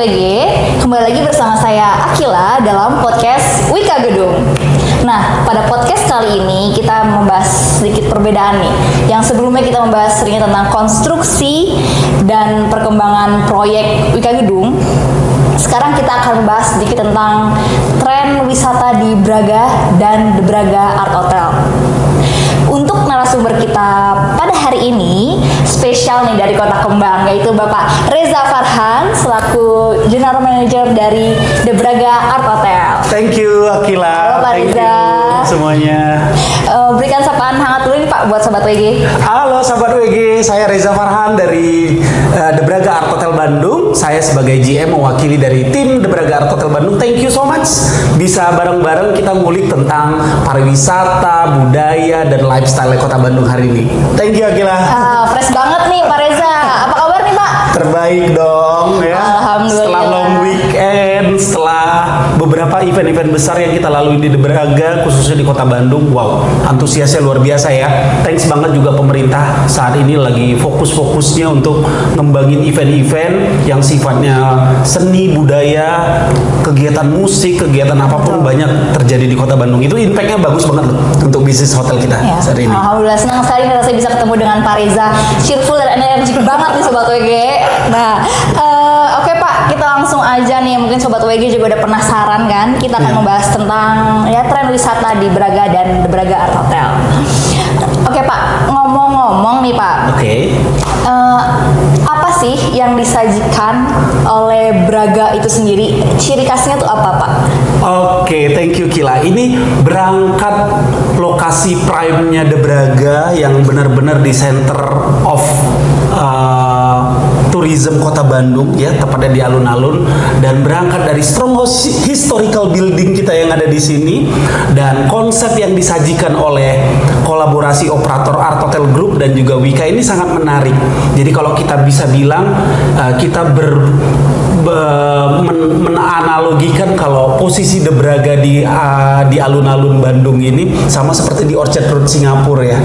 WG, kembali lagi bersama saya Akila dalam podcast Wika Gedung. Nah, pada podcast kali ini kita membahas sedikit perbedaan nih. Yang sebelumnya kita membahas seringnya tentang konstruksi dan perkembangan proyek Wika Gedung. Sekarang kita akan membahas sedikit tentang tren wisata di Braga dan The Braga Art Hotel. Untuk narasumber kita pada hari ini spesial nih dari Kota Kembang, yaitu Bapak Reza Farhan selaku General Manager dari The Braga Art Hotel. Thank you Akila. Halo Pak Thank Reza. you semuanya. Berikan sapaan hangat dulu nih Pak buat Sobat WG. Halo Sobat WG, saya Reza Farhan dari The Braga Art Hotel Bandung. Saya sebagai GM mewakili dari tim The Braga Art Hotel Bandung. Thank you so much. Bisa bareng-bareng kita ngulik tentang pariwisata, budaya, dan lifestyle Kota Bandung hari ini. Thank you Akila. Fresh banget nih Pak Reza. Apa kabar nih Pak? Terbaik dong ya. Alhamdulillah. Setelah long weekend, setelah beberapa event-event besar yang kita lalui di The Braga, khususnya di Kota Bandung, wow, antusiasnya luar biasa ya. Thanks banget juga pemerintah saat ini lagi fokus-fokusnya untuk ngembangin event-event yang sifatnya seni, budaya, kegiatan musik, kegiatan apapun banyak terjadi di Kota Bandung. Itu impact-nya bagus banget loh untuk bisnis hotel kita saat ini. Alhamdulillah, senang sekali nih saya bisa ketemu dengan Pak Reza, cheerful dan energik banget nih Sobat WG. Nah, oke Pak, kita langsung aja nih. Mungkin Sobat WG juga udah penasaran kan? Kita akan membahas tentang ya tren wisata di Braga dan The Braga Art Hotel. Oke Pak, ngomong-ngomong nih Pak. Oke. Apa sih yang disajikan oleh Braga itu sendiri? Ciri khasnya tuh apa Pak? Oke, thank you Kila. Ini berangkat lokasi prime-nya The Braga yang benar-benar di center of tourism Kota Bandung ya, tepatnya di alun-alun, dan berangkat dari strong historical building kita yang ada di sini, dan konsep yang disajikan oleh kolaborasi operator Art Hotel Group dan juga Wika ini sangat menarik. Jadi kalau kita bisa bilang kita menanalogikan kalau posisi The Braga di alun-alun Bandung ini sama seperti di Orchard Road Singapura ya.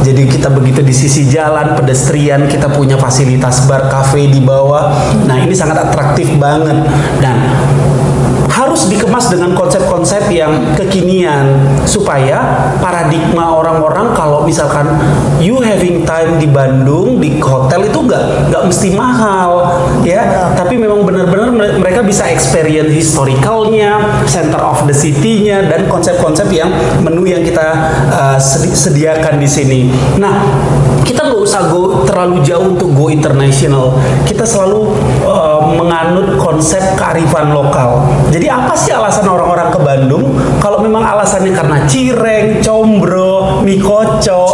Jadi kita begitu di sisi jalan pedestrian, kita punya fasilitas bar, cafe di bawah. Nah ini sangat atraktif banget dan harus dikemas dengan konsep-konsep yang kekinian supaya paradigma orang-orang kalau misalkan you having time di Bandung di hotel itu nggak mesti mahal ya, tapi memang benar-benar mereka bisa experience historicalnya, center of the city-nya, dan konsep-konsep yang menu yang kita sediakan di sini. Nah kita nggak usah go terlalu jauh untuk go international. Kita selalu menganut konsep kearifan lokal. Jadi apa sih alasan orang-orang ke Bandung? Kalau memang alasannya karena cireng, combro, mie kocok,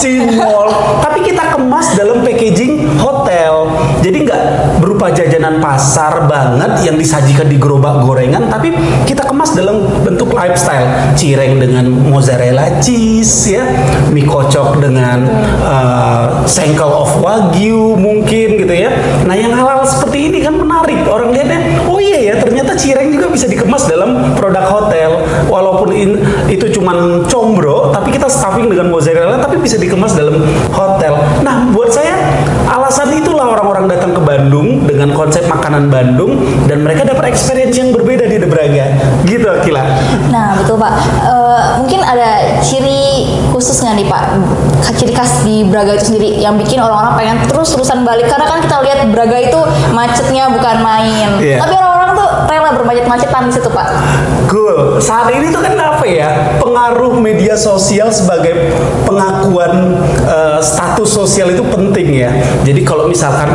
cimol, tapi kita kemas dalam packaging hotel. Jadi nggak berupa jajanan pasar banget yang disajikan di gerobak gorengan, tapi kita kemas dalam bentuk lifestyle. Cireng dengan mozzarella cheese ya, mie kocok dengan sengkel of wagyu mungkin gitu ya. Nah yang halal seperti ini kan menarik, orang lihatnya oh iya ya ternyata cireng juga bisa dikemas dalam produk hotel, walaupun itu cuman combro tapi kita stuffing dengan mozzarella tapi bisa dikemas dalam hotel. Nah buat saya alasan itulah orang-orang datang ke Bandung dengan konsep makanan Bandung dan mereka dapat experience yang berbeda di The Braga gitu Akila. Nah betul Pak, mungkin ada ciri khusus nggak nih Pak, ciri khas di Braga itu sendiri yang bikin orang-orang pengen terus-terusan balik, karena kan kita lihat Braga itu macetnya bukan main, tapi orang-orang tuh rela bermacet-macetan di situ Pak. Cool. Saat ini tuh kan apa ya, pengaruh media sosial sebagai pengakuan status sosial itu penting ya. Jadi kalau misalkan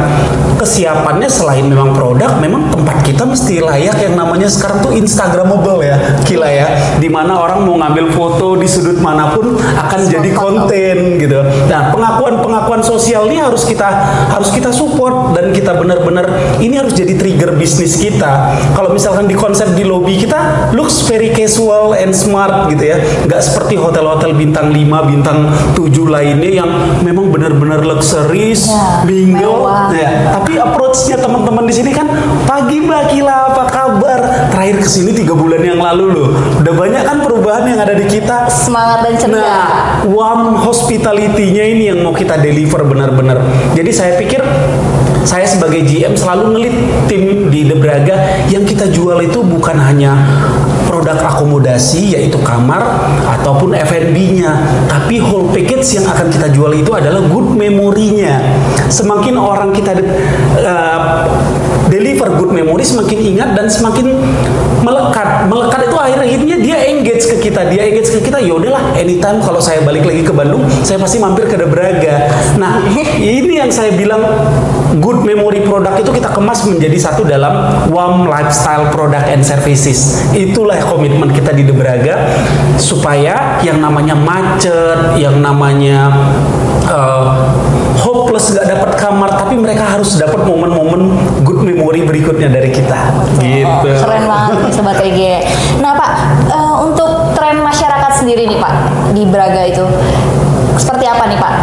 kesiapannya selain memang produk, memang tempat kita mesti layak yang namanya sekarang tuh Instagramable ya, Kila ya. Dimana orang mau ngambil foto di sudut manapun akan jadi konten gitu. Nah pengakuan sosial ini harus kita support dan kita benar-benar ini harus jadi trigger bisnis kita. Kalau misalkan di konsep di lobby kita looks very casual and smart gitu ya, nggak seperti hotel-hotel bintang 5, bintang 7 lainnya yang memang benar-benar luxurious, bingo ya. Tapi approach-nya teman-teman di sini kan, pagi Mbak Kila, apa kabar? Terakhir kesini 3 bulan yang lalu loh, udah banyak kan perubahan yang ada di kita. Semangat dan ceria. Nah, warm hospitality-nya ini yang mau kita deliver benar-benar. Jadi saya pikir saya sebagai GM selalu ngelit tim di The Braga, yang kita jual itu bukan hanya produk akomodasi yaitu kamar ataupun F&B-nya, tapi whole package yang akan kita jual itu adalah good memory-nya. Semakin orang kita deliver good memory, semakin ingat dan semakin melekat. Melekat itu akhirnya dia engage ke kita. Ya udahlah, anytime kalau saya balik lagi ke Bandung, saya pasti mampir ke The Braga. Nah, ini yang saya bilang good memory produk itu kita kemas menjadi satu dalam WAM Lifestyle Product and Services. Itulah komitmen kita di The Braga, supaya yang namanya macet, yang namanya hopeless gak dapat kamar, tapi mereka harus dapat momen-momen good memory berikutnya dari kita. Gitu. Keren banget nih Sobat EG. Nah Pak, untuk tren masyarakat sendiri nih Pak di Braga itu seperti apa nih Pak?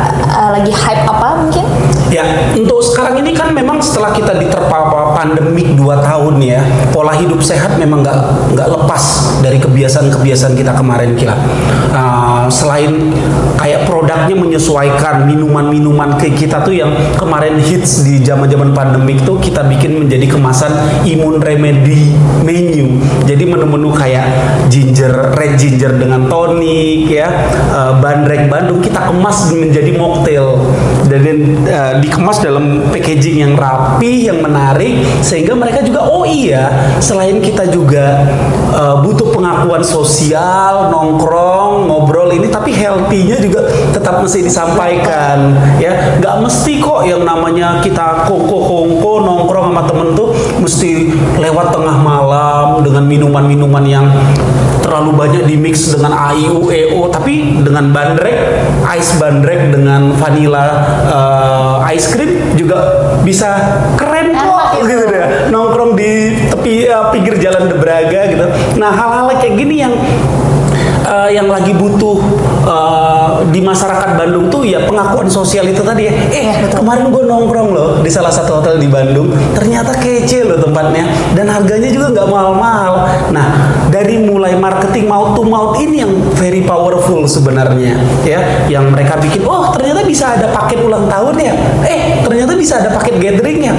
Lagi hype apa mungkin? Ya, untuk sekarang ini kan memang setelah kita diterpa pandemik 2 tahun ya, pola hidup sehat memang nggak lepas dari kebiasaan-kebiasaan kita kemarin Kila. Selain kayak produknya menyesuaikan, minuman-minuman kayak kita tuh yang kemarin hits di zaman-zaman pandemik tuh kita bikin menjadi kemasan imun remedy menu. Jadi menu-menu kayak red ginger dengan tonic ya, bandrek Bandung kita kemas menjadi mocktail dan dikemas dalam packaging yang rapi, yang menarik, sehingga mereka juga oh iya, selain kita juga butuh pengakuan sosial, nongkrong, ngobrol ini, tapi healthy-nya juga tetap mesti disampaikan ya. Nggak mesti kok yang namanya kita kongko nongkrong sama temen tuh mesti lewat tengah malam dengan minuman-minuman yang terlalu banyak di mix dengan AIU, EO, tapi dengan ice bandrek dengan vanilla ice cream juga bisa keren kok gitu deh, nongkrong di tepi pinggir jalan The Braga gitu. Nah, hal-hal kayak gini yang lagi butuh di masyarakat Bandung tuh ya pengakuan sosial itu tadi ya. Kemarin gue nongkrong loh di salah satu hotel di Bandung, ternyata kece loh tempatnya dan harganya juga nggak mahal-mahal. Nah, dari mulai marketing mouth to mouth ini yang very powerful sebenarnya ya, yang mereka bikin, oh ternyata bisa ada paket ulang tahun ya, ternyata bisa ada paket gatheringnya,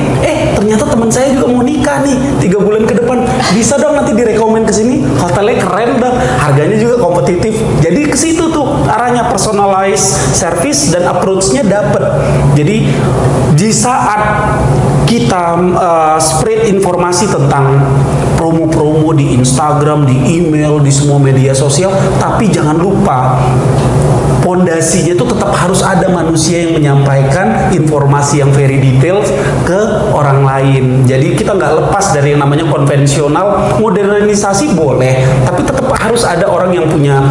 ternyata teman saya juga mau nikah nih 3 bulan ke depan, bisa dong nanti direkomend ke sini, hotelnya keren dong, harganya juga kompetitif. Jadi ke situ tuh arahnya, personalized service dan approach-nya dapet. Jadi di saat kita spread informasi tentang promo-promo di Instagram, di email, di semua media sosial, tapi jangan lupa pondasinya itu tetap harus ada manusia yang menyampaikan informasi yang very detail ke orang lain. Jadi kita nggak lepas dari yang namanya konvensional, modernisasi boleh, tapi tetap harus ada orang yang punya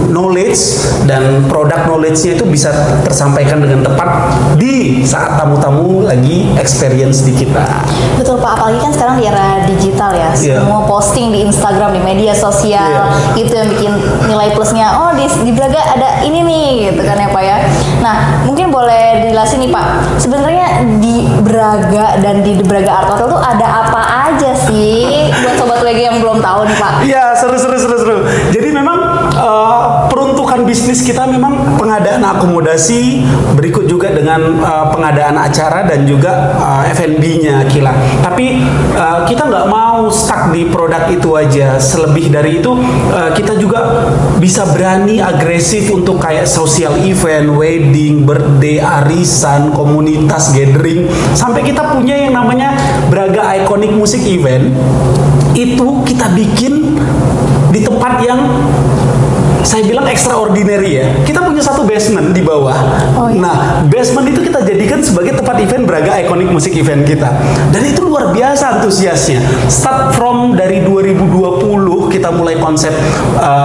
knowledge dan produk knowledge-nya itu bisa tersampaikan dengan tepat di saat tamu-tamu lagi experience di kita. Betul Pak, apalagi kan sekarang di era digital ya, semua posting di Instagram, di media sosial, itu yang bikin nilai plusnya. Oh di Braga ada ini nih, gitu kan ya Pak ya. Nah, mungkin boleh dijelasin nih Pak, sebenarnya di Braga dan di The Braga Art Hotel tuh ada apa aja sih buat sobat WG yang belum tahu nih Pak? Iya, seru. Jadi memang peruntukan bisnis kita memang pengadaan akomodasi, berikut juga dengan pengadaan acara dan juga F&B-nya Kila. Tapi kita nggak mau stuck di produk itu aja. Selebih dari itu kita juga bisa berani agresif untuk kayak social event, wedding, birthday, arisan, komunitas, gathering. Sampai kita punya yang namanya Braga Iconic Music Event. Itu kita bikin di tempat yang saya bilang extraordinary ya. Kita punya satu basement di bawah. Nah, basement itu kita jadikan sebagai tempat event Braga Iconic Music Event kita. Dan itu luar biasa antusiasnya. Start from dari 2020 kita mulai konsep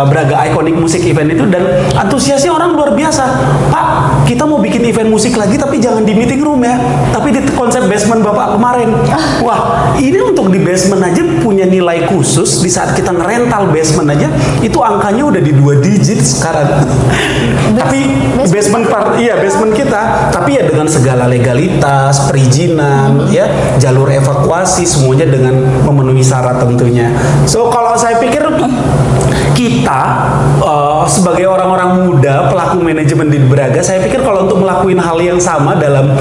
Braga Iconic Music Event itu, dan antusiasnya orang luar biasa. Pak, kita mau bikin event musik lagi tapi jangan di meeting room ya, tapi di konsep basement Bapak kemarin. Wah, ini untuk di basement aja punya nilai khusus. Di saat kita ngerental basement aja, itu angkanya udah di 2 digit sekarang. Tapi basement kita, tapi ya dengan segala legalitas, perizinan, ya, jalur evakuasi, semuanya dengan memenuhi syarat tentunya. So kalau saya pikir pikir kita sebagai orang-orang muda pelaku manajemen di Braga, saya pikir kalau untuk melakukan hal yang sama dalam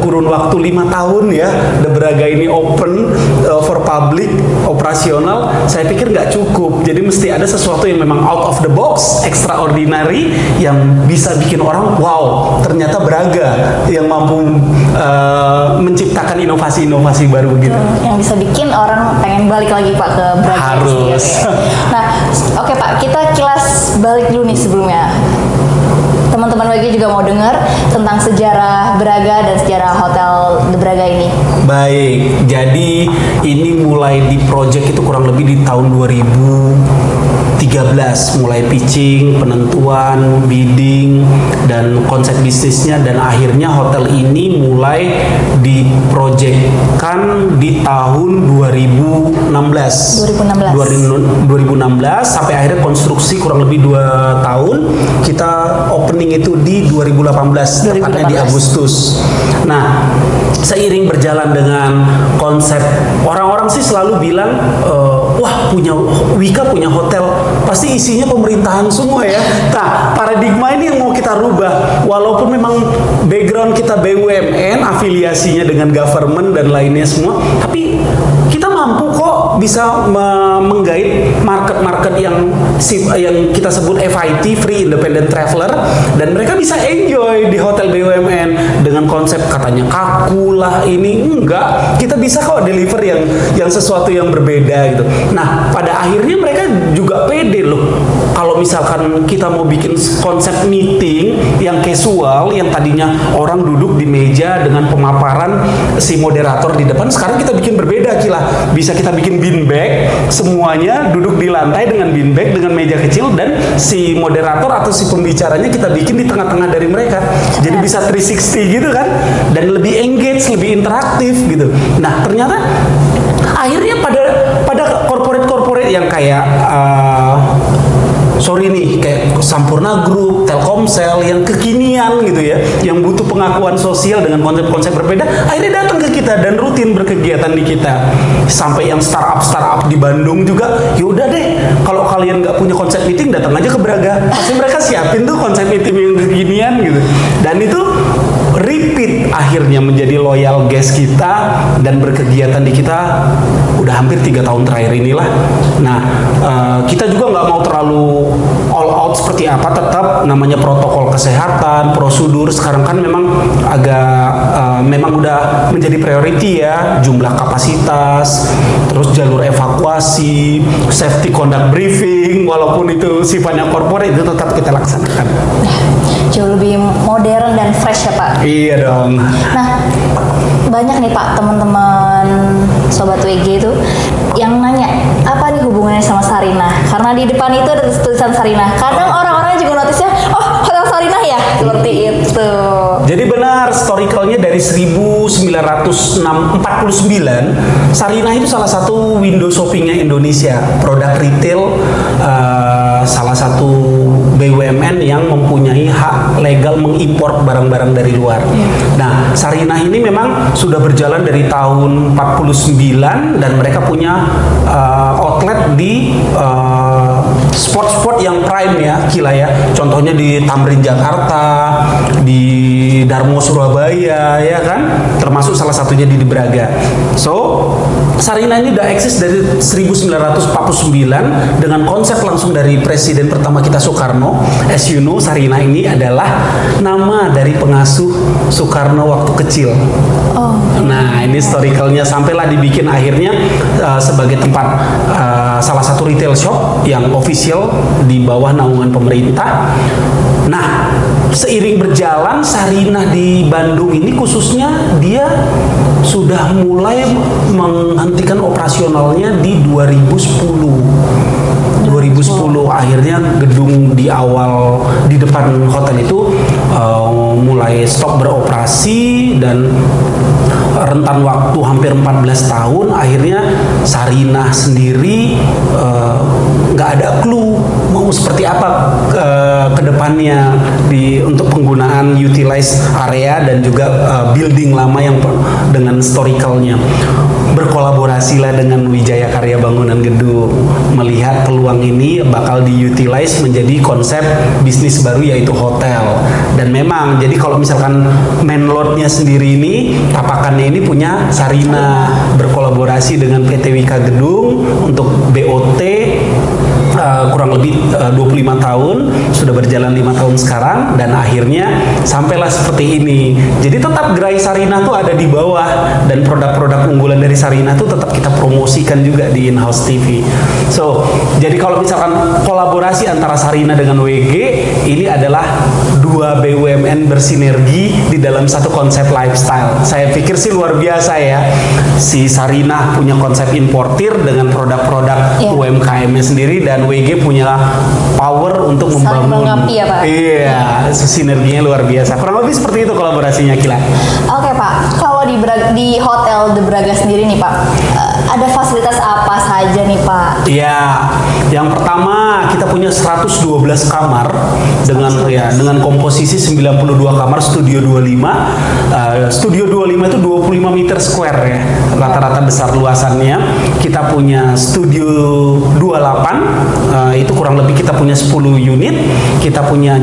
kurun waktu 5 tahun ya, The Braga ini open for public, operasional, saya pikir nggak cukup. Jadi mesti ada sesuatu yang memang out of the box, extraordinary, yang bisa bikin orang wow, ternyata Braga yang mampu menciptakan inovasi-inovasi baru gitu. Yang bisa bikin orang pengen balik lagi Pak ke Braga. Harus. Nah, oke Pak, kita kilas balik dulu nih sebelumnya. Teman-teman WG juga mau dengar tentang sejarah Braga dan sejarah Hotel The Braga ini. Baik, jadi ini mulai di project itu kurang lebih di tahun 2013, mulai pitching, penentuan, bidding, dan konsep bisnisnya, dan akhirnya hotel ini mulai diprojekkan di tahun 2016 sampai akhirnya konstruksi kurang lebih 2 tahun. Kita opening itu di 2018, tepatnya di Agustus. Nah, seiring berjalan dengan konsep, orang-orang sih selalu bilang wah, Wika punya hotel pasti isinya pemerintahan semua ya. Nah, paradigma ini yang mau kita rubah. Walaupun memang background kita BUMN, afiliasinya dengan government dan lainnya semua, tapi kita mampu kok bisa menggait market-market yang kita sebut FIT, Free Independent Traveler, dan mereka bisa enjoy di hotel BUMN dengan konsep katanya kaku lah, ini enggak, kita bisa kok deliver yang sesuatu yang berbeda gitu. Nah, pada akhirnya mereka juga pede loh. Kalau misalkan kita mau bikin konsep meeting yang casual, yang tadinya orang duduk di meja dengan pemaparan si moderator di depan, sekarang kita bikin berbeda Kila. Bisa kita bikin beanbag, semuanya duduk di lantai dengan beanbag, dengan meja kecil, dan si moderator atau si pembicaranya kita bikin di tengah-tengah dari mereka. Jadi bisa 360 gitu kan, dan lebih engage, lebih interaktif gitu. Nah, ternyata akhirnya pada corporate yang kayak kayak Sampurna Group, Telkomsel yang kekinian gitu ya, yang butuh pengakuan sosial dengan konsep-konsep berbeda, akhirnya datang ke kita dan rutin berkegiatan di kita. Sampai yang startup di Bandung juga, yaudah deh, kalau kalian nggak punya konsep meeting, datang aja ke Braga, pasti mereka siapin tuh konsep meeting yang kekinian gitu. Dan itu repeat akhirnya menjadi loyal guest kita dan berkegiatan di kita udah hampir 3 tahun terakhir inilah. Nah, kita juga nggak mau terlalu all out seperti apa, tetap namanya protokol kesehatan, prosedur sekarang kan memang memang udah menjadi priority ya, jumlah kapasitas, terus jalur evakuasi, safety conduct briefing, walaupun itu sifatnya corporate, itu tetap kita laksanakan. Jauh lebih modern dan fresh ya Pak. Iya dong. Nah, banyak nih Pak teman-teman Sobat WG itu yang nanya apa nih hubungannya sama Sarinah, karena di depan itu ada tulisan Sarinah. Kadang orang-orang juga notisnya, oh Hotel Sarinah ya, seperti itu. Jadi benar, historicalnya dari 1949, Sarinah itu salah satu window shoppingnya Indonesia, produk retail, salah satu BUMN yang mempunyai hak legal mengimpor barang-barang dari luar. Nah, Sarinah ini memang sudah berjalan dari tahun 49 dan mereka punya outlet di spot-spot yang prime ya, Kila ya. Contohnya di Tamrin Jakarta, di Darmo Surabaya ya kan, termasuk salah satunya di Braga. So, Sarinah ini udah eksis dari 1949 dengan konsep langsung dari presiden pertama kita Soekarno. As you know, Sarinah ini adalah nama dari pengasuh Soekarno waktu kecil. Oh. Nah, ini historicalnya sampailah dibikin akhirnya sebagai tempat salah satu retail shop yang official di bawah naungan pemerintah. Nah, seiring berjalan Sarinah di Bandung ini khususnya dia sudah mulai menghentikan operasionalnya di 2010 akhirnya gedung di depan hotel itu mulai stop beroperasi, dan rentan waktu hampir 14 tahun akhirnya Sarinah sendiri nggak ada clue mau seperti apa kedepannya untuk penggunaan utilize area dan juga building lama yang dengan historicalnya. Berkolaborasilah dengan Wijaya Karya Bangunan Gedung, melihat peluang ini bakal diutilize menjadi konsep bisnis baru yaitu hotel. Dan memang jadi kalau misalkan main lordnya sendiri ini Apakannya ini punya Sarina, berkolaborasi dengan PT Wika Gedung untuk BOT kurang lebih 25 tahun, sudah berjalan 5 tahun sekarang, dan akhirnya sampailah seperti ini. Jadi tetap gerai Sarina tuh ada di bawah, dan produk-produk unggulan dari Sarina tuh tetap kita promosikan juga di in-house TV. So, jadi kalau misalkan kolaborasi antara Sarina dengan WG, ini adalah dua BUMN bersinergi di dalam satu konsep lifestyle. Saya pikir sih luar biasa ya. Si Sarina punya konsep importir dengan produk-produk UMKM-nya sendiri, dan WG punya power untuk membangun. Melengkapi ya Pak? Iya, sinerginya luar biasa. Kurang lebih seperti itu kolaborasinya, Kila. Oke Pak, kalau di Hotel The Braga sendiri nih Pak, ada fasilitas apa saja nih Pak? Iya, yang pertama kita punya 112 kamar dengan komposisi 92 kamar studio 25. Studio 25 itu 25 meter square ya, rata-rata besar luasannya. Kita punya studio 28, itu kurang lebih kita punya 10 unit. Kita punya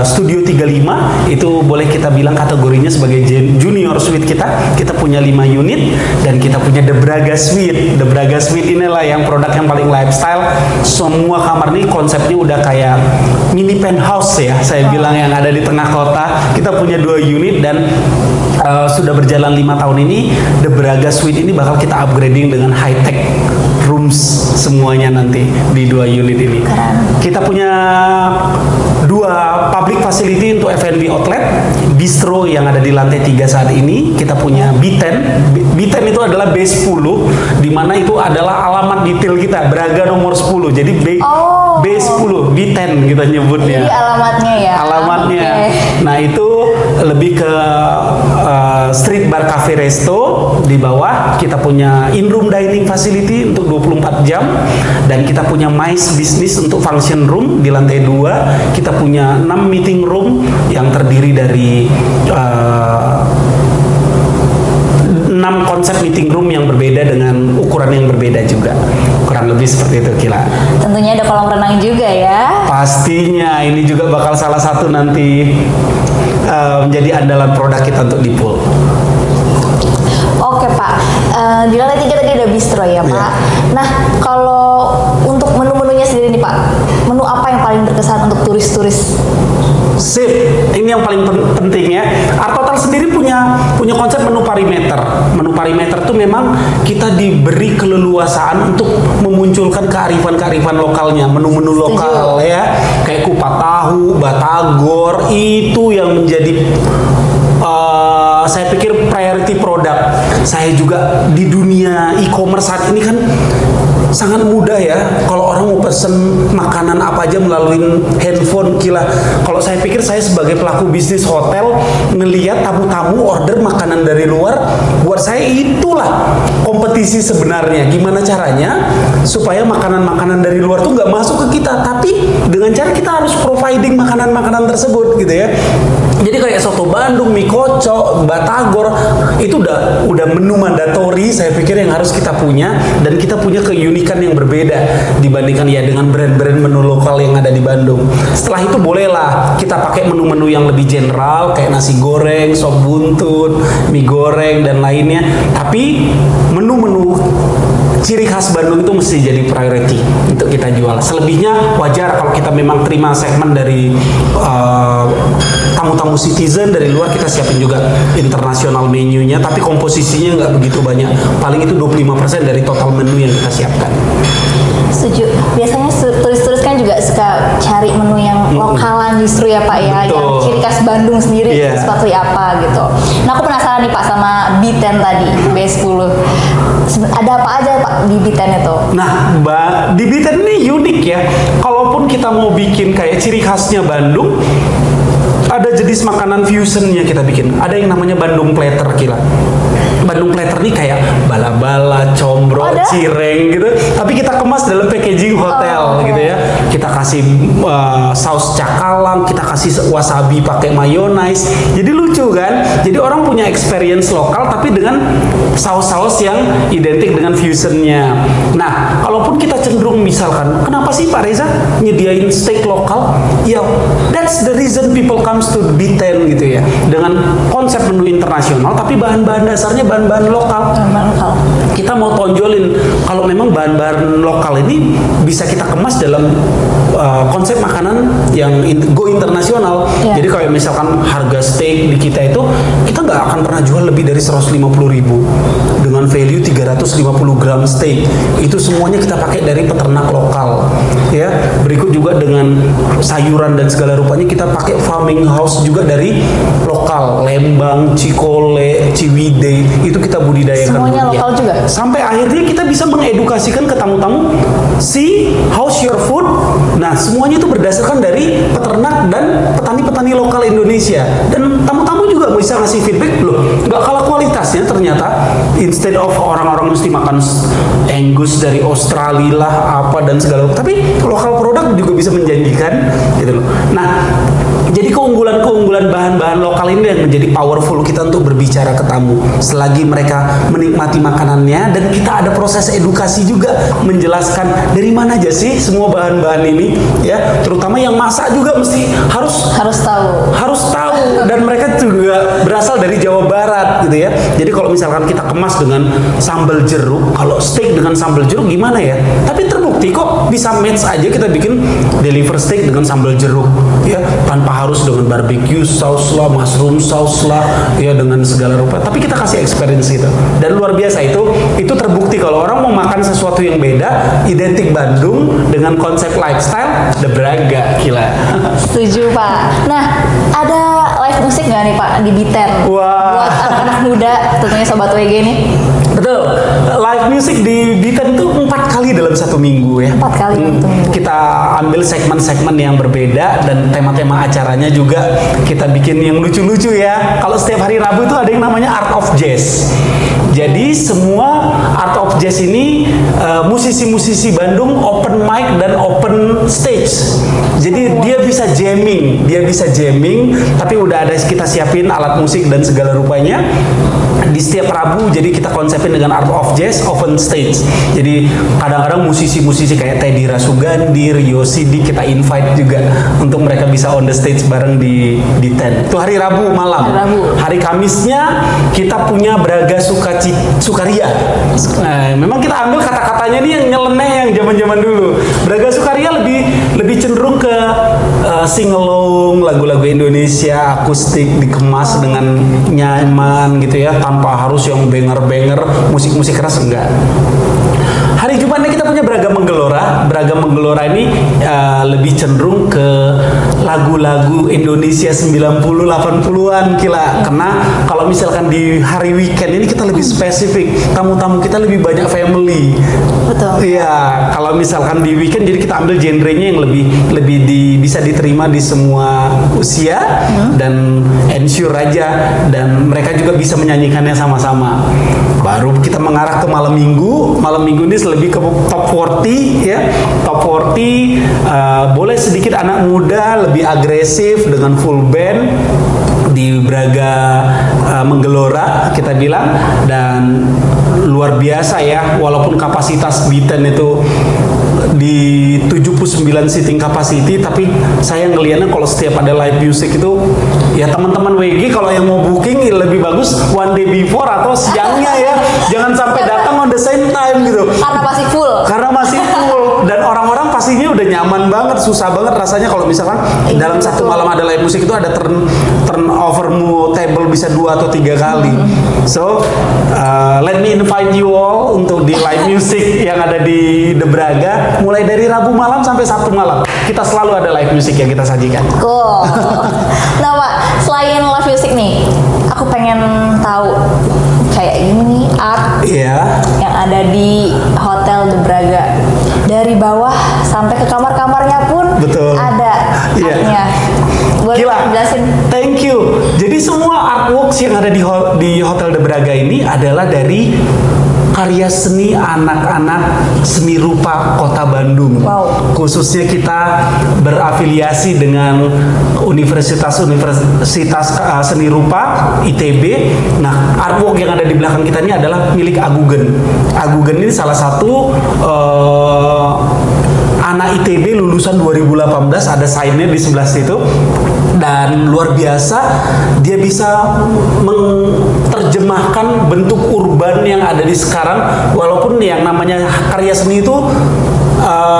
studio 35, itu boleh kita bilang kategorinya sebagai junior suite kita. Kita punya 5 unit, dan kita punya The Braga Suite. The Braga Suite inilah yang produk yang paling lifestyle. Semua kamar ini konsepnya udah kayak mini penthouse ya, saya bilang, yang ada di tengah kota. Kita punya 2 unit, dan sudah berjalan 5 tahun ini. The Braga Suite ini bakal kita upgrading dengan high tech rooms semuanya nanti di 2 unit ini. Kita punya 2 public facility untuk F&B outlet, bistro yang ada di lantai 3 saat ini. Kita punya B10. B10 itu adalah B10, di mana itu adalah alamat detail kita, Braga nomor 10. Jadi B10, B10 kita nyebutnya. Jadi alamatnya ya. Alamatnya. Okay. Nah, itu lebih ke street bar cafe resto. Di bawah kita punya in-room dining facility untuk 24 jam, dan kita punya MICE business untuk function room di lantai 2. Kita punya 6 meeting room yang terdiri dari 6 konsep meeting room yang berbeda dengan ukuran yang berbeda juga. Kurang lebih seperti itu, Kila. Tentunya ada kolam renang juga ya. Pastinya ini juga bakal salah satu nanti menjadi andalan produk kita untuk di pool. Oke Pak, di lantai 3 tadi ada bistro ya Pak. Yeah. Nah, kalau untuk menu-menunya sendiri nih Pak, menu apa yang paling berkesan untuk turis-turis? Sip, ini yang paling penting ya. Art Hotel sendiri punya konsep menu parameter. Menu parameter itu memang kita diberi keleluasaan untuk memunculkan kearifan-kearifan lokalnya, menu-menu lokal ya, kayak kupat tahu, batagor, itu yang menjadi saya pikir priority produk. Saya juga di dunia e-commerce saat ini kan sangat mudah ya. Kalau orang mau pesen makanan apa aja melalui handphone, Kila. Kalau saya pikir, saya sebagai pelaku bisnis hotel ngelihat tamu-tamu order makanan dari luar, buat saya itulah kompetisi sebenarnya. Gimana caranya supaya makanan-makanan dari luar tuh nggak masuk ke kita, tapi dengan cara kita harus providing makanan-makanan tersebut gitu ya. Jadi kayak soto Bandung, mie kocok, batagor, itu udah menu mandatori saya pikir yang harus kita punya, dan kita punya keunikan yang berbeda dibandingkan ya dengan brand-brand menu lokal yang ada di Bandung. Setelah itu bolehlah kita pakai menu-menu yang lebih general kayak nasi goreng, sop buntut, mie goreng dan lainnya. Tapi menu-menu ciri khas Bandung itu mesti jadi priority untuk kita jual. Selebihnya wajar kalau kita memang terima segmen dari tamu-tamu citizen dari luar, kita siapin juga internasional menunya, tapi komposisinya nggak begitu banyak. Paling itu 25% dari total menu yang kita siapkan. Setuju. Biasanya turis-turis kan juga suka cari menu yang lokalan justru ya Pak ya, Betul. yang ciri khas Bandung sendiri seperti apa gitu. Nah, aku penasaran nih Pak sama B10 tadi, B10. Ada apa aja Pak di B10 itu? Nah, di B10 ini unik ya. Kalaupun kita mau bikin kayak ciri khasnya Bandung, ada jenis makanan fusionnya kita bikin. Ada yang namanya Bandung Platter, Kila. Bandung Platter nih kayak bala-bala, combro, cireng gitu. Tapi kita kemas dalam packaging hotel gitu ya. Kita kita kasih saus cakalang, kita kasih wasabi pakai mayonnaise. Jadi lucu kan? Jadi orang punya experience lokal tapi dengan saus-saus yang identik dengan fusionnya. Nah, kalaupun kita cenderung misalkan, kenapa sih Pak Reza nyediain steak lokal? Ya, that's the reason people comes to B10 gitu ya. Dengan konsep menu internasional tapi bahan-bahan dasarnya bahan-bahan lokal. Kita mau tonjolin kalau memang bahan-bahan lokal ini bisa kita kemas dalam konsep makanan yang go internasional. Jadi kalau misalkan harga steak di kita itu, kita nggak akan pernah jual lebih dari 150.000 dengan value 350 gram steak. Itu semuanya kita pakai dari peternak lokal. Ya, berikut juga dengan sayuran dan segala rupanya kita pakai farming house juga dari lokal, Lembang, Cikole, Ciwidey, itu kita budidayakan. Semuanya lokal juga. Sampai akhirnya kita bisa mengedukasikan ke tamu-tamu, see how's your food. Nah, semuanya itu berdasarkan dari peternak dan petani-petani lokal Indonesia. Dan tamu-tamu juga bisa ngasih feedback, loh, nggak kalah kualitasnya ternyata. Instead of orang-orang mesti makan Angus dari Australia lah, apa dan segala, tapi lokal produk juga bisa menjanjikan, gitu loh. Nah, jadi keunggulan-keunggulan bahan-bahan lokal ini yang menjadi powerful kita untuk berbicara ke tamu. Selagi mereka menikmati makanannya dan kita ada proses edukasi juga menjelaskan dari mana aja sih semua bahan-bahan ini, ya. Terutama yang masak juga mesti harus tahu dan mereka juga berasal dari Jawa Barat gitu ya. Jadi kalau misalkan kita kemas dengan sambal jeruk, kalau steak dengan sambal jeruk gimana ya? Tapi terbukti kok bisa match aja kita bikin deliver steak dengan sambal jeruk, ya, tanpa harus dengan barbecue sauce lah, mushroom sauce lah, ya, dengan segala rupa. Tapi kita kasih experience itu. Dan luar biasa itu terbukti kalau orang mau makan sesuatu yang beda, identik Bandung dengan konsep lifestyle The Braga, gila. Setuju Pak. Nah, ada live musik nggak nih Pak di B10? Wah. Buat anak-anak muda, tentunya Sobat WG nih. Betul, live music di B10 itu 4 kali dalam 1 minggu ya. 4 kali dalam 1 minggu. Kita ambil segmen-segmen yang berbeda dan tema-tema acaranya juga kita bikin yang lucu-lucu ya. Kalau setiap hari Rabu itu ada yang namanya Art of Jazz. Jadi semua Art of Jazz ini musisi-musisi Bandung open mic dan open stage. Jadi dia bisa jamming, tapi udah ada kita siapin alat musik dan segala rupanya. Di setiap Rabu jadi kita konsepin dengan Art of Jazz open stage. Jadi kadang-kadang musisi-musisi kayak Teddy Rasugandi, Rio Sidi kita invite juga untuk mereka bisa on the stage bareng di 10. Itu hari Rabu malam. Hari Kamisnya kita punya Braga Sukaria. Nah, memang kita ambil kata-katanya nih yang nyeleneh yang zaman-zaman dulu. Braga Sukaria lebih cenderung ke sing along, lagu-lagu Indonesia akustik dikemas dengan nyaman gitu ya, tanpa harus yang banger-banger, musik-musik keras, enggak. Hari Jumatnya kita punya Braga Menggelora. Braga Menggelora ini lebih cenderung ke lagu-lagu Indonesia 90-80-an gila. Karena kalau misalkan di hari weekend ini kita lebih spesifik. Tamu-tamu kita lebih banyak family. Betul. Iya, kalau misalkan di weekend jadi kita ambil genrenya yang lebih bisa diterima di semua usia dan ensure aja dan mereka juga bisa menyanyikannya sama-sama. Baru kita mengarah ke malam minggu. Malam minggu ini lebih ke top 40 ya. Top 40 boleh sedikit anak muda lebih agresif dengan full band di Braga Menggelora kita bilang, dan luar biasa ya, walaupun kapasitas B10 itu di 79 seating capacity, tapi saya ngelihatnya kalau setiap ada live music itu ya teman-teman WG kalau yang mau booking lebih bagus one day before atau siangnya ya, jangan sampai datang on the same time gitu karena masih full dan orang-orang pastinya udah nyaman banget. Susah banget rasanya kalau misalkan dalam satu malam ada live music itu ada turnover table bisa 2 atau 3 kali. So let me invite you all untuk di live music yang ada di The Braga mulai dari Rabu malam sampai Sabtu malam. Kita selalu ada live music yang kita sajikan. Cool. Nah Pak, selain live music nih, aku pengen tahu kayak gini nih art yang ada di Hotel The Braga. Dari bawah sampai ke kamar-kamarnya pun betul. Ada artnya. Boleh Gila. jelasin. Thank you. Jadi semua artworks yang ada di Hotel De Braga ini adalah dari karya seni anak-anak seni rupa Kota Bandung. Wow. Khususnya kita berafiliasi dengan Universitas Seni Rupa ITB. Nah, artwork yang ada di belakang kita ini adalah milik Agugen. Agugen ini salah satu anak ITB lulusan 2018, ada sign-nya di sebelah situ. Dan luar biasa, dia bisa menerjemahkan bentuk urban yang ada di sekarang. Walaupun yang namanya karya seni itu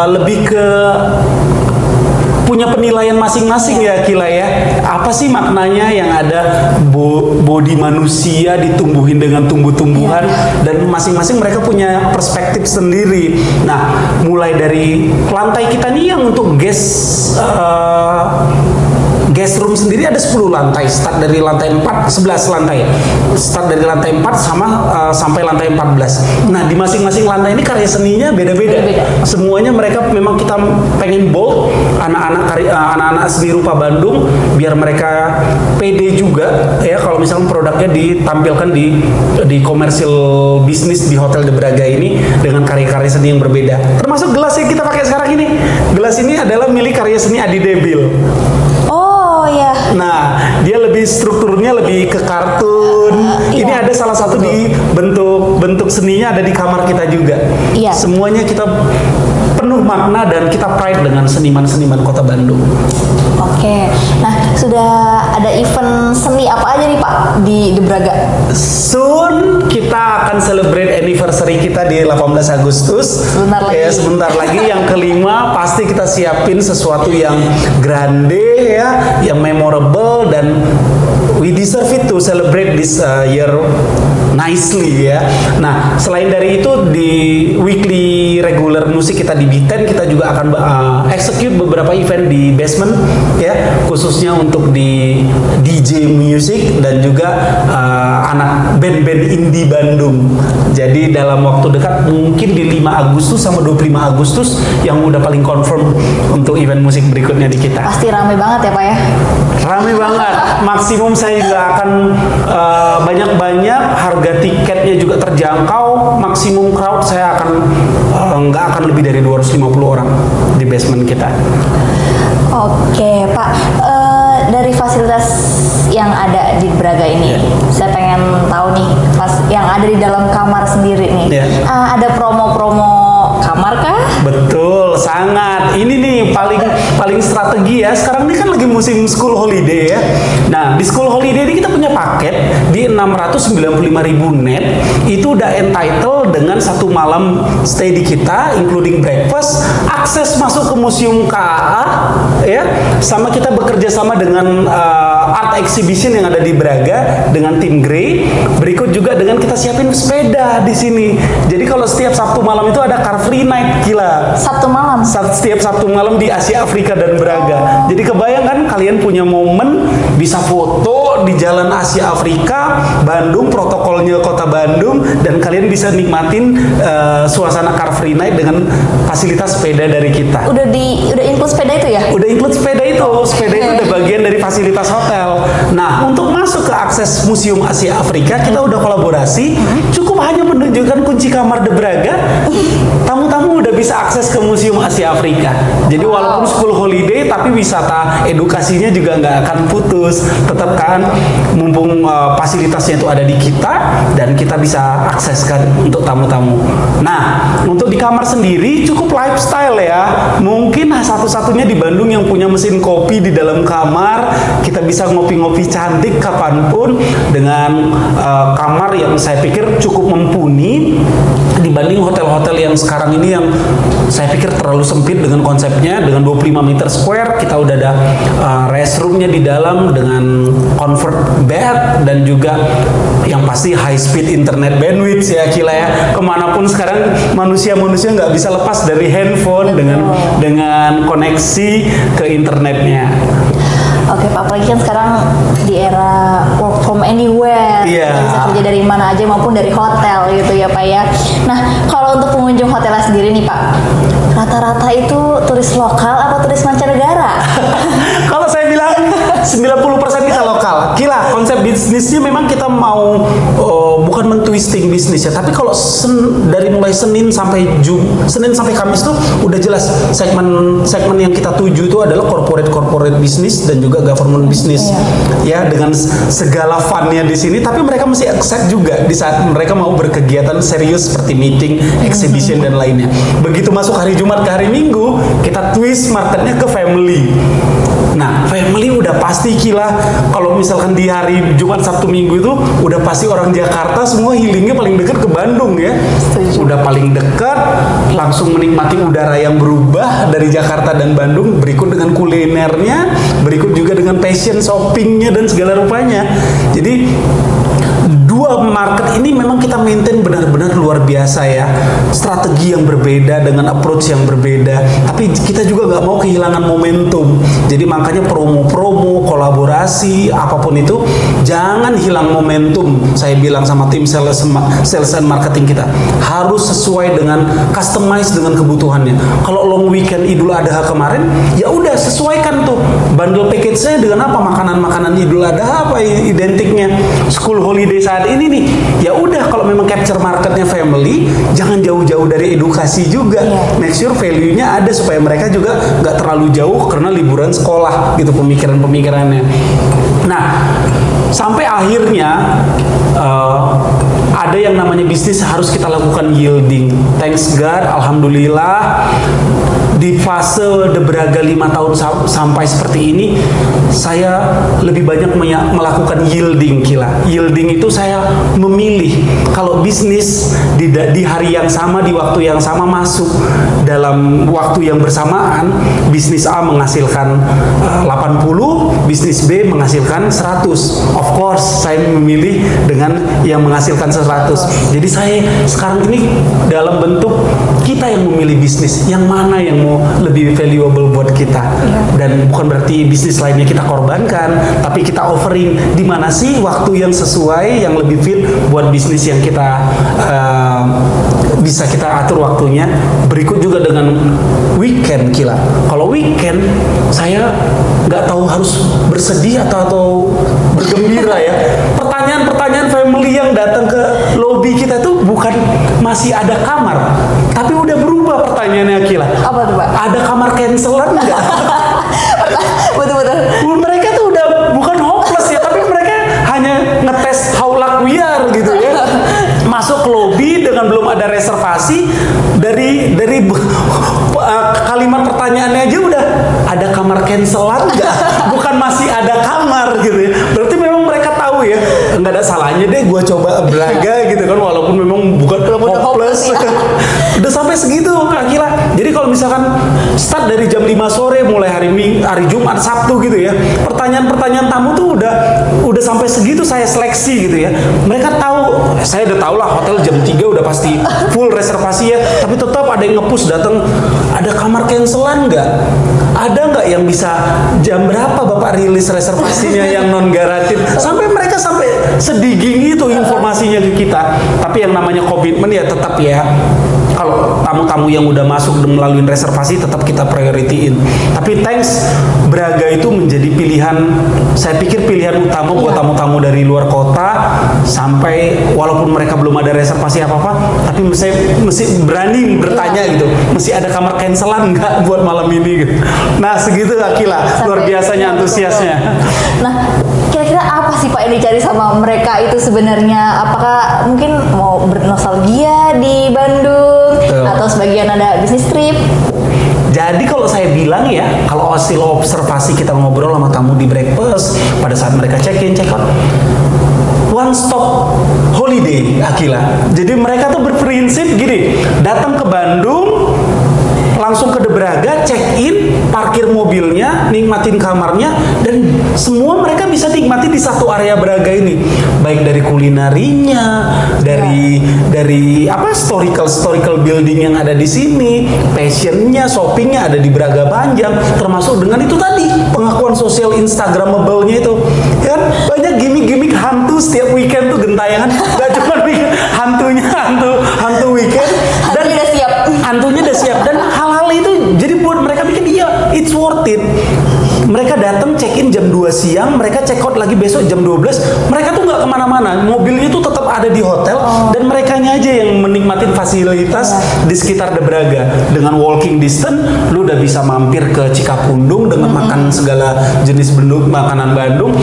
lebih ke punya penilaian masing-masing ya Kila ya. Apa sih maknanya yang ada body manusia ditumbuhin dengan tumbuh-tumbuhan, dan masing-masing mereka punya perspektif sendiri. Nah, mulai dari lantai kita nih yang untuk guest room sendiri ada 10 lantai, start dari lantai 4, 11 lantai. Start dari lantai 4 sampai lantai 14. Nah, di masing-masing lantai ini karya seninya beda-beda. Semuanya mereka memang kita pengen bold, anak-anak seni rupa Bandung, biar mereka pede juga ya kalau misalnya produknya ditampilkan di komersil bisnis di Hotel De Braga ini dengan karya-karya seni yang berbeda. Termasuk gelas yang kita pakai sekarang ini. Gelas ini adalah milik karya seni Adi Debil. Oh ya. Nah, dia lebih strukturnya lebih ke kartun. Ini ada salah satu di bentuk seninya ada di kamar kita juga. Iya. Semuanya kita penuh makna dan kita pride dengan seniman-seniman Kota Bandung. Oke. Nah, sudah ada event seni apa aja nih Pak di De Braga? Soon kita akan celebrate anniversary kita di 18 Agustus. Sebentar lagi. Ya, sebentar lagi. Yang kelima pasti kita siapin sesuatu yang grande ya, yang memorable, dan we deserve it to celebrate this year nicely ya. Nah, selain dari itu di weekly regular musik kita di B10, kita juga akan execute beberapa event di basement ya, khususnya untuk di DJ music dan juga anak band-band indie Bandung. Jadi dalam waktu dekat mungkin di 5 Agustus sama 25 Agustus yang udah paling confirm untuk event musik berikutnya di kita. Pasti rame banget ya Pak ya? Rame banget. Maksimum saya juga akan banyak-banyak, harga tiketnya juga terjangkau. Maksimum crowd saya akan nggak akan lebih dari 250 orang di basement kita. Oke Pak, dari fasilitas yang ada di Braga ini, saya pengen tahu nih, pas yang ada di dalam kamar sendiri nih, ada promo-promo kamar kah? Betul, sangat. Ini nih paling strategi ya. Sekarang ini kan lagi musim school holiday ya. Nah, di school holiday ini kita punya paket di 695.000 net. Itu udah entitled dengan 1 malam stay di kita, including breakfast, akses masuk ke Museum KAA ya. Sama kita bekerja sama dengan art exhibition yang ada di Braga dengan tim Grey. Berikut juga dengan kita siapin sepeda di sini. Jadi kalau setiap Sabtu malam itu ada car free night, gila. Sabtu malam? Setiap Sabtu malam di Asia Afrika dan Braga. Jadi kebayang kan kalian punya momen bisa foto di Jalan Asia Afrika, Bandung, protokolnya Kota Bandung, dan kalian bisa nikmatin suasana car free night dengan fasilitas sepeda dari kita. Udah include sepeda itu ya? Udah include sepeda itu. Sepeda itu udah bagian dari fasilitas hotel. Nah, untuk masuk ke akses Museum Asia Afrika, kita udah kolaborasi. Cukup hanya menunjukkan kunci kamar De Braga, tamu-tamu udah bisa akses ke Museum Asia Afrika. Jadi walaupun school holiday, tapi wisata edukasinya juga nggak akan putus. Tetap kan, mumpung fasilitasnya itu ada di kita, dan kita bisa akseskan untuk tamu-tamu. Nah, untuk di kamar sendiri cukup lifestyle ya. Mungkin satu-satunya di Bandung yang punya mesin kopi di dalam kamar. Kita bisa ngopi-ngopi cantik kapanpun dengan kamar yang saya pikir cukup mumpuni dibanding hotel-hotel yang sekarang ini yang saya pikir terlalu sempit dengan konsepnya. Dengan 25 meter square kita udah ada restroomnya di dalam dengan comfort bed, dan juga yang pasti high speed internet bandwidth ya Kila ya. Kemanapun sekarang manusia-manusia nggak bisa lepas dari handphone dengan koneksi ke internetnya. Oke Pak, apalagi kan sekarang di era work from anywhere, Iya. bisa kerja dari mana aja maupun dari hotel gitu ya Pak ya. Nah kalau untuk pengunjung hotelnya sendiri nih Pak, rata-rata itu turis lokal apa turis mancanegara? Kalau saya bilang 90% kita lokal. Gila, konsep bisnisnya memang kita mau bukan mentwisting bisnis ya, tapi kalau dari mulai Senin sampai Kamis tuh udah jelas segmen yang kita tuju itu adalah corporate bisnis dan juga government bisnis. Ya, dengan segala funnya di sini, tapi mereka mesti accept juga di saat mereka mau berkegiatan serius seperti meeting, exhibition dan lainnya. Begitu masuk hari Jumat ke hari Minggu, kita twist marketnya ke family. Nah, family udah pasti gila. Kalau misalkan di hari Jumat, Sabtu, Minggu itu udah pasti orang Jakarta semua healingnya paling dekat ke Bandung ya. Udah paling dekat, langsung menikmati udara yang berubah dari Jakarta dan Bandung. Berikut dengan kulinernya, berikut juga dengan passion shoppingnya dan segala rupanya. Jadi dua market ini memang kita maintain benar-benar luar biasa ya. Strategi yang berbeda dengan approach yang berbeda. Tapi kita juga nggak mau kehilangan momentum. Jadi makanya promo-promo, kolaborasi, apapun itu jangan hilang momentum. Saya bilang sama tim sales and marketing kita harus sesuai dengan customize dengan kebutuhannya. Kalau long weekend Idul Adha kemarin, ya udah sesuaikan tuh bundle package-nya dengan apa, makanan-makanan Idul Adha apa identiknya, school holiday saat ini nih. Ya udah kalau memang capture marketnya family, jangan jauh-jauh dari edukasi juga. Make sure value-nya ada supaya mereka juga nggak terlalu jauh karena liburan sekolah gitu pemikiran-pemikirannya. Nah, sampai akhirnya ada yang namanya bisnis harus kita lakukan yielding. Thanks God, alhamdulillah di fase Debraga 5 tahun sampai seperti ini, saya lebih banyak melakukan yielding. Yielding itu saya memilih kalau bisnis di hari yang sama, di waktu yang sama masuk dalam waktu yang bersamaan, bisnis A menghasilkan 80, bisnis B menghasilkan 100. Of course, saya memilih dengan yang menghasilkan 100. Jadi saya sekarang ini dalam bentuk kita yang memilih bisnis, yang mana yang mau lebih valuable buat kita. Dan bukan berarti bisnis lainnya kita korbankan, tapi kita offering di mana sih waktu yang sesuai, yang lebih fit buat bisnis yang kita bisa kita atur waktunya. Berikut juga dengan weekend. Kalau weekend saya nggak tahu harus bersedih atau bergembira ya. Pertanyaan family yang datang ke lobby kita tuh bukan masih ada kamar, tapi udah berubah pertanyaannya Apa tuh Pak? Ada kamar cancelan nggak? Betul-betul. Mereka tuh udah bukan hopeless ya, tapi mereka hanya ngetes how luck we are gitu ya. Masuk ke lobby dengan belum ada reservasi, dari kalimat pertanyaannya aja udah ada kamar cancelan nggak? Bukan masih ada kamar gitu ya. Berarti memang mereka tahu ya, nggak ada salahnya deh gue coba Braga gitu kan, walaupun memang bukan hopeless ya. Udah sampai segitu Akila. Jadi kalau misalkan start dari jam 5 sore mulai hari Jumat, Sabtu gitu ya, pertanyaan tamu tuh udah sampai segitu saya seleksi gitu ya. Mereka tahu, saya udah tahu lah hotel jam 3 udah pasti full reservasi ya, tapi tetap ada yang nge-push datang, ada kamar cancelan nggak? Ada nggak yang bisa jam berapa Bapak rilis reservasinya yang non garantif? Sampai mereka sampai sediging itu informasinya ke kita. Tapi yang namanya komitmen ya tetap ya. Kalau tamu-tamu yang udah masuk dan melalui reservasi tetap kita prioritiin. Tapi thanks, Braga itu menjadi pilihan, saya pikir pilihan utama buat tamu-tamu dari luar kota, sampai walaupun mereka belum ada reservasi apa-apa, tapi mesti berani bertanya gitu, mesti ada kamar cancelan nggak buat malam ini gitu. Nah segitu Akila, luar biasanya antusiasnya. Nah, kira-kira apa sih Pak yang dicari sama mereka itu sebenarnya? Apakah mungkin mau bernostalgia di Bandung, atau sebagian ada bisnis trip? Jadi kalau saya bilang ya, kalau hasil observasi kita ngobrol sama tamu di breakfast pada saat mereka check-in, check-out, one stop holiday Akila. Jadi mereka tuh berprinsip gini, datang ke Bandung, langsung ke Debraga, check-in, parkir mobilnya, nikmatin kamarnya, dan semua mereka bisa nikmati di satu area Braga ini, baik dari kulinerinya, dari apa historical building yang ada di sini, passionnya, shoppingnya ada di Braga Panjang, termasuk dengan itu tadi pengakuan sosial Instagramable-nya itu, kan banyak gimmick hantu setiap weekend tuh gentayangan, gak cuma hantu weekend, dan hantunya udah siap, dan hal-hal itu jadi buat mereka bikin iya it's worth it. Mereka datang check in jam 2 siang, mereka check out lagi besok jam 12. Mereka tuh nggak kemana-mana, mobilnya tuh tetap ada di hotel, dan merekanya aja yang menikmatin fasilitas di sekitar The Braga. Dengan walking distance, lu udah bisa mampir ke Cikapundung dengan makan segala jenis makanan Bandung.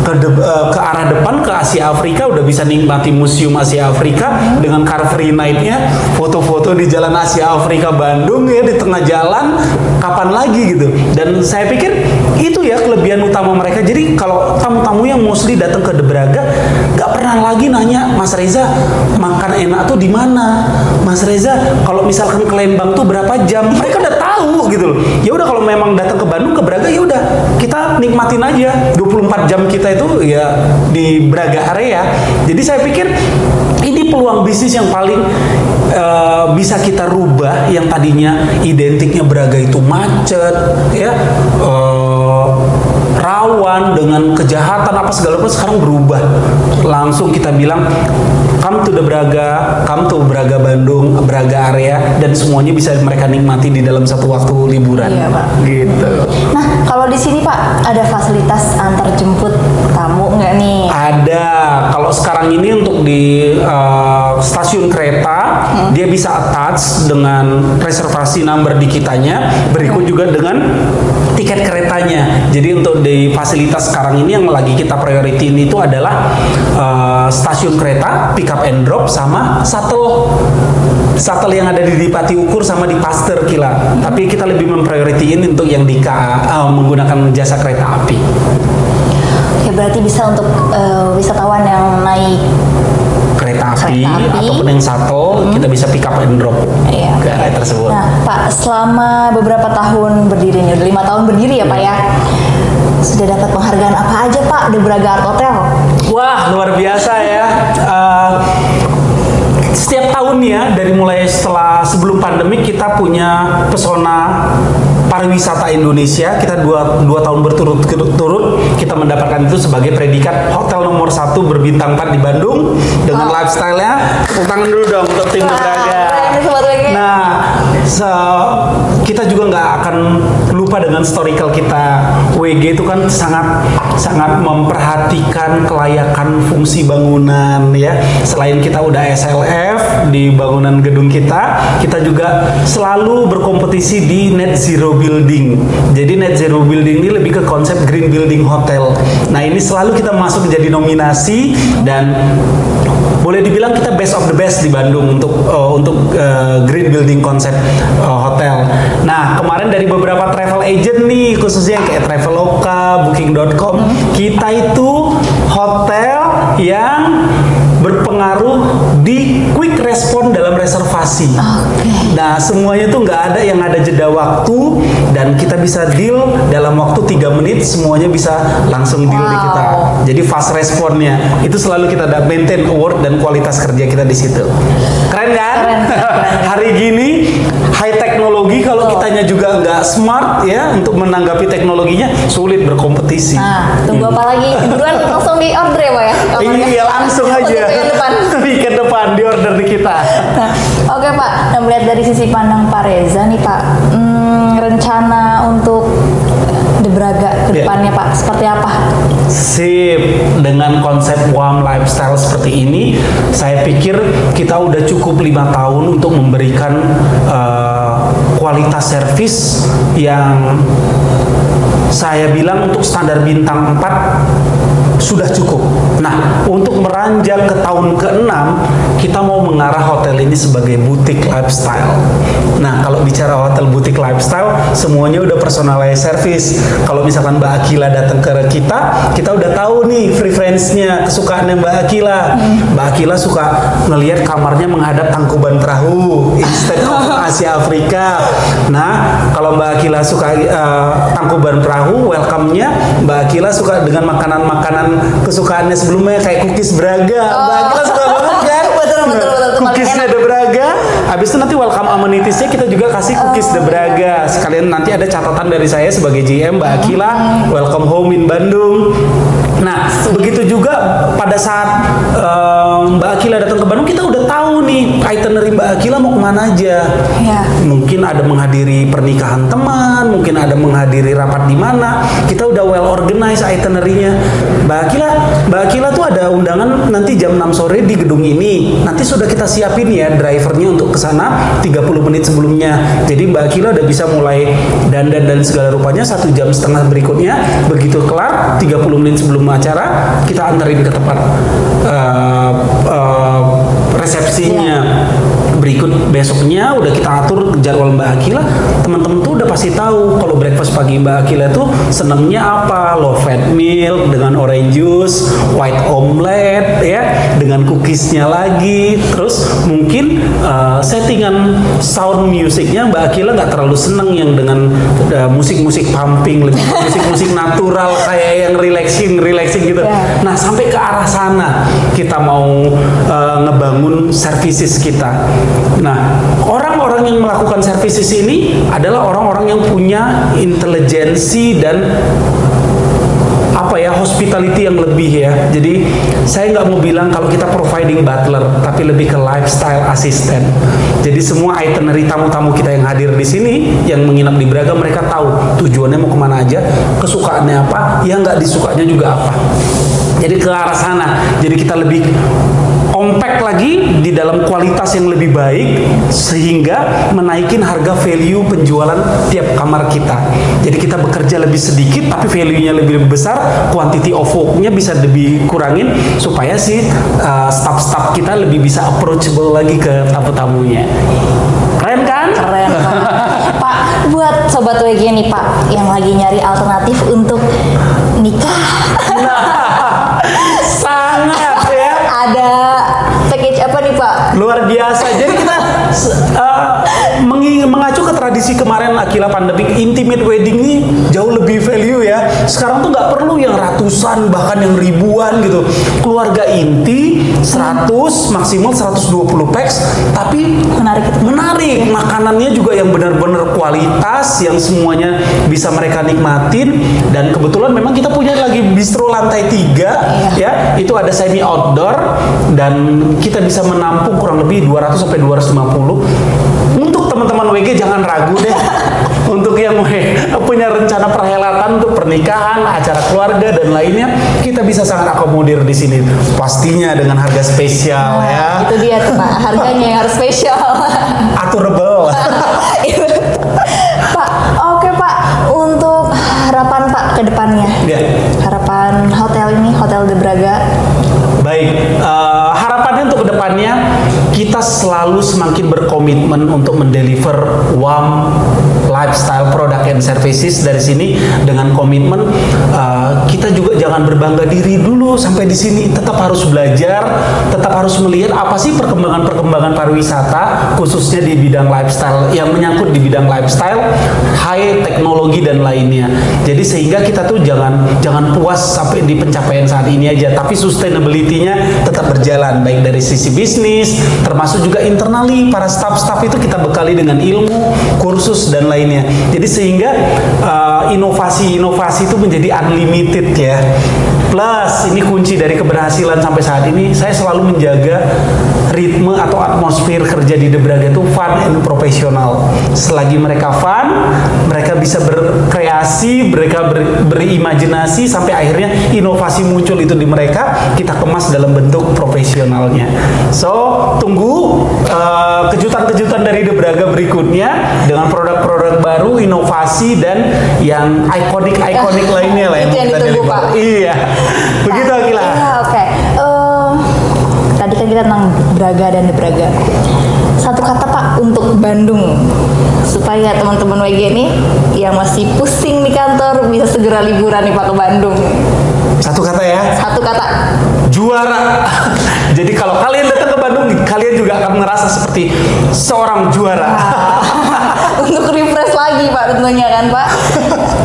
Ke arah depan ke Asia Afrika udah bisa nikmati Museum Asia Afrika dengan car free night-nya, foto-foto di Jalan Asia Afrika Bandung ya di tengah jalan. Kapan lagi gitu? Dan saya pikir itu ya kelebihan utama mereka. Jadi kalau tamu-tamu yang mostly datang ke The Braga gak pernah lagi nanya, Mas Reza makan enak tuh di mana? Mas Reza kalau misalkan ke Lembang tuh berapa jam? Mereka udah tahu gitu loh. Ya udah kalau memang datang ke Bandung ke Braga ya udah kita nikmatin aja 24 jam kita itu ya di Braga area. Jadi saya pikir ini peluang bisnis yang paling bisa kita rubah, yang tadinya identiknya Braga itu macet ya, rawan dengan kejahatan apa segala macam, sekarang berubah. Langsung kita bilang come to the Braga, come to Braga Bandung, Braga area, dan semuanya bisa mereka nikmati di dalam satu waktu liburan. Iya, Pak. Gitu. Nah, kalau di sini Pak ada fasilitas antar jemput tamu nggak nih? Ada. Kalau sekarang ini untuk di stasiun kereta dia bisa attach dengan reservasi number di kitanya, berikut juga dengan tiket keretanya. Jadi untuk di fasilitas sekarang ini yang lagi kita priority ini itu adalah stasiun kereta, pick up and drop, sama shuttle yang ada di Pati Ukur sama di Pasteur Kila. Tapi kita lebih memprioritiin untuk yang di KA menggunakan jasa kereta api. Ya berarti bisa untuk wisatawan yang naik kereta api ataupun yang shuttle, kita bisa pick up and drop ke area tersebut. Nah Pak, selama beberapa tahun berdiri ini, udah 5 tahun berdiri ya Pak ya, sudah dapat penghargaan apa aja Pak The Braga Art Hotel? Wah, luar biasa ya. Setiap tahun ya, dari mulai sebelum pandemi kita punya pesona pariwisata Indonesia. Kita dua tahun berturut-turut kita mendapatkan itu sebagai predikat hotel nomor 1 berbintang 4 di Bandung dengan lifestyle-nya. Tepuk tangan dulu dong untuk tim The Braga. Nah, kita juga nggak akan lupa dengan historical kita. WG itu kan sangat memperhatikan kelayakan fungsi bangunan ya. Selain kita udah SLF di bangunan gedung kita juga selalu berkompetisi di net zero building. Jadi net zero building ini lebih ke konsep green building hotel. Nah, ini selalu kita masuk menjadi nominasi, dan boleh dibilang kita best of the best di Bandung untuk green building konsep hotel. Nah, kemarin dari beberapa travel agent nih, khususnya kayak Traveloka, Booking.com, kita itu hotel yang berpengaruh di quick respon dalam reservasi. Nah, semuanya tuh nggak ada yang ada jeda waktu, dan kita bisa deal dalam waktu 3 menit, semuanya bisa langsung deal di kita. Jadi fast responnya itu selalu kita maintain award dan kualitas kerja kita di situ. Keren kan? Keren. Hari gini high teknologi, kalau kitanya juga nggak smart ya untuk menanggapi teknologinya, sulit berkompetisi. Nah, tunggu apa lagi? Buruan langsung di order ya Pak ya? Iya, langsung aja. Weekend depan di order di kita. Nah, oke Pak. Nah, melihat dari sisi pandang Pak Reza nih Pak, rencana untuk The Braga ke depannya Pak seperti apa? Sip, dengan konsep warm lifestyle seperti ini, saya pikir kita udah cukup 5 tahun untuk memberikan kualitas servis yang saya bilang untuk standar bintang 4 sudah cukup. Nah, untuk meranjak ke tahun ke-6, kita mau mengarah hotel ini sebagai boutique lifestyle. Nah, kalau bicara hotel boutique lifestyle, semuanya udah personalized service. Kalau misalkan Mbak Akila datang ke kita udah tahu nih preferensinya, kesukaannya Mbak Akila. Mbak Akila suka ngelihat kamarnya menghadap Tangkuban Perahu instead of Asia Afrika. Nah, kalau Mbak Akila suka Tangkuban Perahu, welcome-nya Mbak Akila suka dengan makanan-makanan kesukaannya sebelumnya kayak cookies Braga. Mbak Akila suka banget kan? Betul. Cookiesnya The Braga. Habis itu nanti welcome amenities-nya kita juga kasih cookies The Braga. Sekalian nanti ada catatan dari saya sebagai GM Mbak Akila, welcome home in Bandung. Nah, begitu juga pada saat Mbak Akila datang ke Bandung, kita udah tahu nih itinerary Mbak Akila mau kemana aja. Ya. Mungkin ada menghadiri pernikahan teman, mungkin ada menghadiri rapat di mana. Kita udah well organized itinerary-nya. Mbak Akila tuh ada undangan nanti jam 6 sore di gedung ini. Nanti sudah kita siapin ya drivernya untuk ke sana 30 menit sebelumnya. Jadi Mbak Akila udah bisa mulai dandan dan segala rupanya 1,5 jam berikutnya. Begitu kelar 30 menit sebelum acara kita anterin ke tempat resepsinya. Berikut besoknya udah kita atur jadwal Mbak Akila. Teman-teman tuh udah pasti tahu kalau breakfast pagi Mbak Akila tuh senangnya apa, low fat milk dengan orange juice, white omelette ya, dengan cookiesnya lagi. Terus mungkin settingan sound musiknya Mbak Akila nggak terlalu seneng yang dengan musik-musik pumping, lebih musik-musik natural kayak yang relaxing gitu. Nah, sampai ke arah sana kita mau ngebangun services kita. Nah, orang-orang yang melakukan services ini adalah orang-orang yang punya intelijensi dan hospitality yang lebih ya. Jadi saya nggak mau bilang kalau kita providing butler, tapi lebih ke lifestyle assistant. Jadi semua itinerary tamu-tamu kita yang hadir di sini, yang menginap di Braga, mereka tahu tujuannya mau kemana aja, kesukaannya apa, yang nggak disukanya juga apa. Jadi ke arah sana. Jadi kita lebih compact lagi di dalam kualitas yang lebih baik sehingga menaikin harga value penjualan tiap kamar kita. Jadi kita bekerja lebih sedikit tapi value-nya lebih besar, quantity of work-nya bisa lebih kurangin supaya si staff-staff kita lebih bisa approachable lagi ke tamu-tamunya. Keren kan? Keren Pak. Pak, buat sobat WG nih Pak yang lagi nyari alternatif untuk nikah. Nah, sangat ya. Ada package apa nih Pak? Luar biasa. Jadi kita mengacu ke tradisi kemarin Akila pandemik, intimate wedding ini jauh lebih value ya. Sekarang tuh nggak perlu yang ratusan bahkan yang ribuan gitu. Keluarga inti 100 maksimal 120 pax, tapi menarik. Makanannya juga yang benar-benar kualitas, yang semuanya bisa mereka nikmatin. Dan kebetulan memang kita punya lagi bistro lantai 3 ya. Itu ada semi outdoor dan kita bisa menampung kurang lebih 200 sampai 250. Untuk teman-teman WG jangan ragu deh. Untuk yang punya rencana perhelatan untuk pernikahan, acara keluarga dan lainnya, kita bisa sangat akomodir di sini. Pastinya dengan harga spesial ya. Itu dia tuh Pak, harganya yang harus spesial. Aturable. Pak, oke Pak, untuk harapan Pak ke depannya. Harapan hotel ini, Hotel The Braga. Baik, harapannya untuk kedepannya kita selalu semakin berkomitmen untuk mendeliver warm lifestyle product and services dari sini dengan komitmen kita juga jangan berbangga diri dulu sampai di sini, tetap harus belajar, tetap harus melihat apa sih perkembangan pariwisata khususnya di bidang lifestyle yang menyangkut di bidang lifestyle, high teknologi dan lainnya. Jadi sehingga kita tuh jangan puas sampai di pencapaian saat ini aja, tapi sustainability-nya tetap berjalan baik dari sisi bisnis termasuk juga internally para staff-staff itu kita bekali dengan ilmu, kursus dan lainnya. Jadi sehingga inovasi-inovasi itu menjadi unlimited ya. Plus ini kunci dari keberhasilan sampai saat ini, saya selalu menjaga ritme atau atmosfer kerja di The Braga itu fun and profesional. Selagi mereka fun, mereka bisa berkreasi, mereka berimajinasi sampai akhirnya inovasi muncul itu di mereka, kita kemas dalam bentuk profesionalnya. So, tunggu kejutan-kejutan dari The Braga berikutnya dengan produk-produk baru, inovasi dan yang ikonik lainnya lah yang kita ditunggu, Pak. Iya. Begitu Akila. Iya, oke. Tadi kan kita tentang Braga dan Debraga. Satu kata Pak untuk Bandung, supaya teman-teman WG ini yang masih pusing di kantor bisa segera liburan nih Pak ke Bandung. Satu kata ya. Satu kata. Juara. Jadi kalau kalian datang ke Bandung, kalian juga akan merasa seperti seorang juara. Untuk refresh lagi Pak tentunya kan Pak.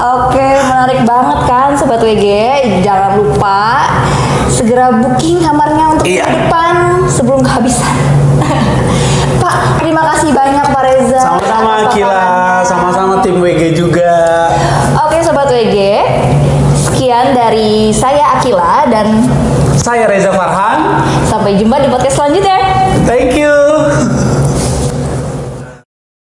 Oke, menarik banget kan Sobat WG. Jangan lupa segera booking kamarnya untuk minggu depan sebelum kehabisan. Pak, terima kasih banyak Pak Reza. Sama-sama Akila, sama-sama tim WG juga. Oke Sobat WG, sekian dari saya Akila dan saya Reza Farhan. sampai jumpa di podcast selanjutnya. Thank you.